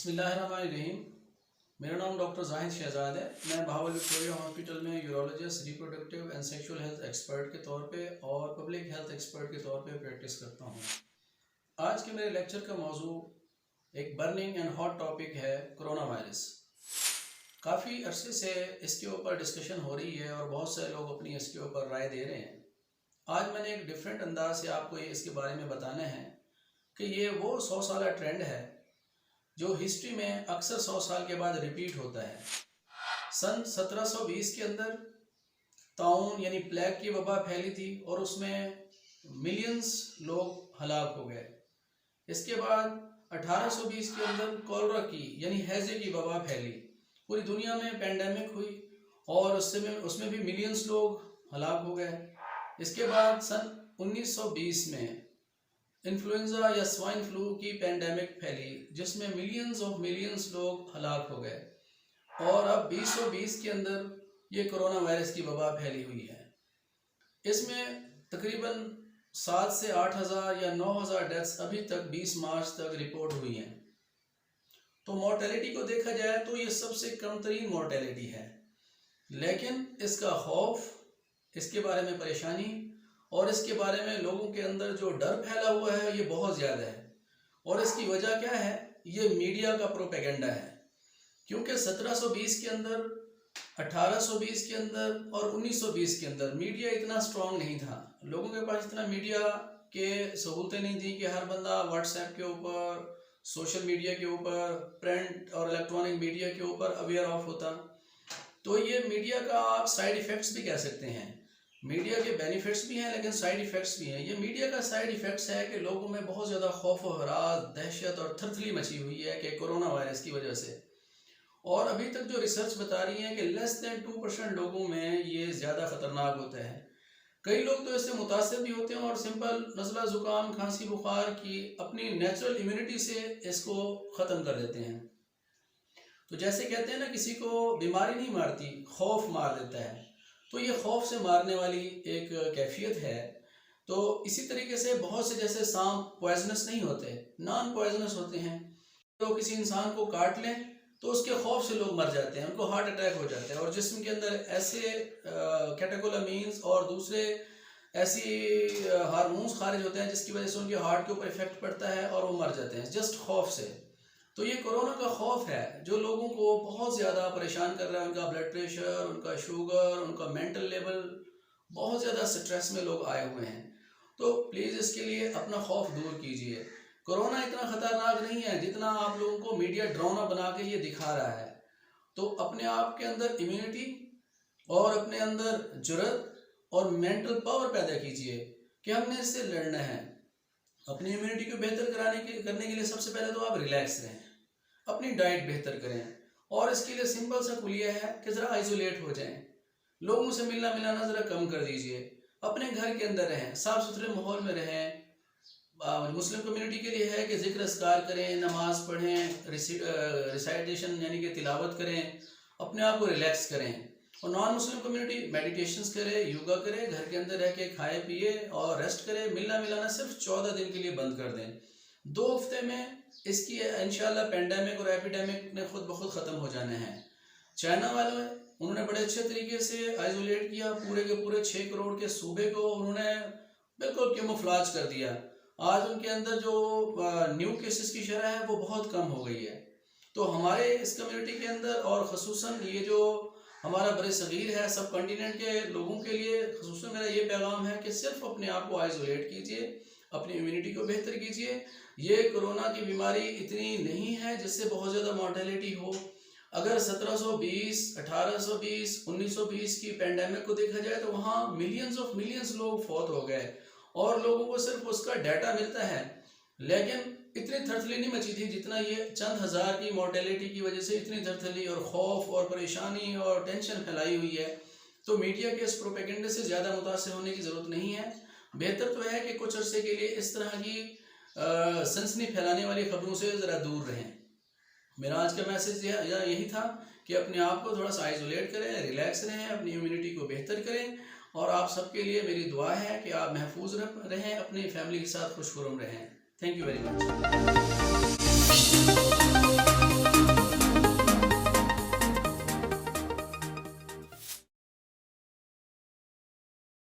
बिस्मिल्लाहिर्रहमानिर्रहीम। मेरा नाम डॉक्टर जाहिद शहजाद है। मैं भावल विक्टोरिया हॉस्पिटल में urologist, reproductive and sexual health expert के तौर पे और पब्लिक हेल्थ एक्सपर्ट के तौर पे प्रैक्टिस करता हूँ। आज के मेरे लेक्चर का मौजू एक बर्निंग एंड हॉट टॉपिक है, कोरोना वायरस। काफ़ी अरसे से इसके ऊपर डिस्कशन हो रही है और बहुत से लोग अपनी इसके ऊपर राय दे रहे हैं। आज मैंने एक डिफरेंट अंदाज से आपको इसके बारे में बताना है कि ये वो 100 साला ट्रेंड है जो हिस्ट्री में अक्सर 100 साल के बाद रिपीट होता है। सन 1720 के अंदर ताउन यानी प्लेग की वबा फैली थी और उसमें मिलियंस लोग हलाक हो गए। इसके बाद 1820 के अंदर कॉलरा की यानी हैजे की वबा फैली, पूरी दुनिया में पेंडेमिक हुई और उसमें भी मिलियंस लोग हलाक हो गए। इसके बाद सन 1920 में इन्फ्लुएंजा या स्वाइन फ्लू की पेंडेमिक फैली जिसमें मिलियंस लोग हलाक हो गए और अब 2020 के अंदर ये कोरोना वायरस की वबा फैली हुई है। इसमें तकरीबन 7 से 8,000 या 9,000 डेथ्स अभी तक 20 मार्च तक रिपोर्ट हुई हैं। तो मोर्टेलिटी को देखा जाए तो ये सबसे कम तरीन मोर्टेलिटी है, लेकिन इसका खौफ, इसके बारे में परेशानी और इसके बारे में लोगों के अंदर जो डर फैला हुआ है ये बहुत ज़्यादा है। और इसकी वजह क्या है? ये मीडिया का प्रोपेगेंडा है। क्योंकि 1720 के अंदर, 1820 के अंदर और 1920 के अंदर मीडिया इतना स्ट्रांग नहीं था। लोगों के पास इतना मीडिया के सहूलतें नहीं थी कि हर बंदा व्हाट्सएप के ऊपर, सोशल मीडिया के ऊपर, प्रिंट और इलेक्ट्रॉनिक मीडिया के ऊपर अवेयर ऑफ होता। तो ये मीडिया का आप साइड इफ़ेक्ट्स भी कह सकते हैं। मीडिया के बेनिफिट्स भी हैं लेकिन साइड इफ़ेक्ट्स भी हैं। ये मीडिया का साइड इफ़ेक्ट्स है कि लोगों में बहुत ज़्यादा खौफ और हरास, दहशत और थरथली मची हुई है कि कोरोना वायरस की वजह से। और अभी तक जो रिसर्च बता रही है कि लेस देन 2% लोगों में ये ज़्यादा ख़तरनाक होता है। कई लोग तो इससे मुतासर भी होते हैं और सिंपल नज़ला, ज़ुकाम, खांसी, बुखार की अपनी नेचुरल इम्यूनिटी से इसको ख़त्म कर देते हैं। तो जैसे कहते हैं ना, किसी को बीमारी नहीं मारती, खौफ मार देता है। तो ये खौफ से मारने वाली एक कैफियत है। तो इसी तरीके से बहुत से, जैसे सांप पॉइजनस नहीं होते, नॉन पॉइजनस होते हैं। तो किसी इंसान को काट लें तो उसके खौफ से लोग मर जाते हैं, उनको हार्ट अटैक हो जाता है और जिस्म के अंदर ऐसे कैटेकोलामीन्स और दूसरे ऐसी हार्मोन्स खारिज होते हैं जिसकी वजह से उनके हार्ट के ऊपर इफेक्ट पड़ता है और वो मर जाते हैं जस्ट खौफ से। तो ये कोरोना का खौफ है जो लोगों को बहुत ज़्यादा परेशान कर रहा है। उनका ब्लड प्रेशर, उनका शुगर, उनका मेंटल लेवल, बहुत ज़्यादा स्ट्रेस में लोग आए हुए हैं। तो प्लीज़ इसके लिए अपना खौफ दूर कीजिए। कोरोना इतना ख़तरनाक नहीं है जितना आप लोगों को मीडिया ड्रामा बना के ये दिखा रहा है। तो अपने आप के अंदर इम्यूनिटी और अपने अंदर जुर्रत और मेंटल पावर पैदा कीजिए कि हमने इससे लड़ना है। अपनी इम्यूनिटी को बेहतर करने के लिए सबसे पहले तो आप रिलैक्स रहें, अपनी डाइट बेहतर करें और इसके लिए सिंपल सा कुलिया है कि ज़रा आइसोलेट हो जाएं, लोगों से मिलना मिलाना ज़रा कम कर दीजिए, अपने घर के अंदर रहें, साफ़ सुथरे माहौल में रहें। मुस्लिम कम्युनिटी के लिए है कि ज़िक्र अस्कार करें, नमाज पढ़ें, रिसाइटेशन यानी कि तिलावत करें, अपने आप को रिलैक्स करें। और नॉन मुस्लिम कम्युनिटी मेडिटेशंस करे, योगा करे, घर के अंदर रह के खाए पिए और रेस्ट करे। मिलना मिलाना सिर्फ 14 दिन के लिए बंद कर दें। 2 हफ्ते में इसकी इंशाल्लाह पेंडेमिक और एपिडेमिक ने खुद ब खुद ख़त्म हो जाने हैं। चाइना वालों उन्होंने बड़े अच्छे तरीके से आइसोलेट किया पूरे के पूरे 6 करोड़ के सूबे को, उन्होंने बिल्कुल कैमोफ्लेज कर दिया। आज उनके अंदर जो न्यू केसेस की शरह है वो बहुत कम हो गई है। तो हमारे इस कम्युनिटी के अंदर और ख़ुसूसन ये जो हमारा बड़े सगीर है, सब कॉन्टिनेंट के लोगों के लिए ख़ुसूसन मेरा ये पैगाम है कि सिर्फ अपने आप को आइसोलेट कीजिए, अपनी इम्यूनिटी को बेहतर कीजिए। ये कोरोना की बीमारी इतनी नहीं है जिससे बहुत ज़्यादा मॉर्टेलिटी हो। अगर 1720, 1820, 1920 की पेंडेमिक को देखा जाए तो वहाँ मिलियंस लोग फौत हो गए और लोगों को सिर्फ उसका डाटा मिलता है, लेकिन इतनी थरथली नहीं मची थी जितना ये चंद हज़ार की मॉर्टेलिटी की वजह से इतनी थरथली और खौफ और परेशानी और टेंशन फैलाई हुई है। तो मीडिया के इस प्रोपेगेंडे से ज़्यादा मुतासिर होने की ज़रूरत नहीं है। बेहतर तो है कि कुछ अर्से के लिए इस तरह की सनसनी फैलाने वाली खबरों से ज़रा दूर रहें। मेरा आज का मैसेज यही था कि अपने आप को थोड़ा सा आइसोलेट करें, रिलैक्स रहें, अपनी इम्यूनिटी को बेहतर करें और आप सबके लिए मेरी दुआ है कि आप महफूज रहें, अपनी फैमिली के साथ खुशखुरम रहें। Thank you very much.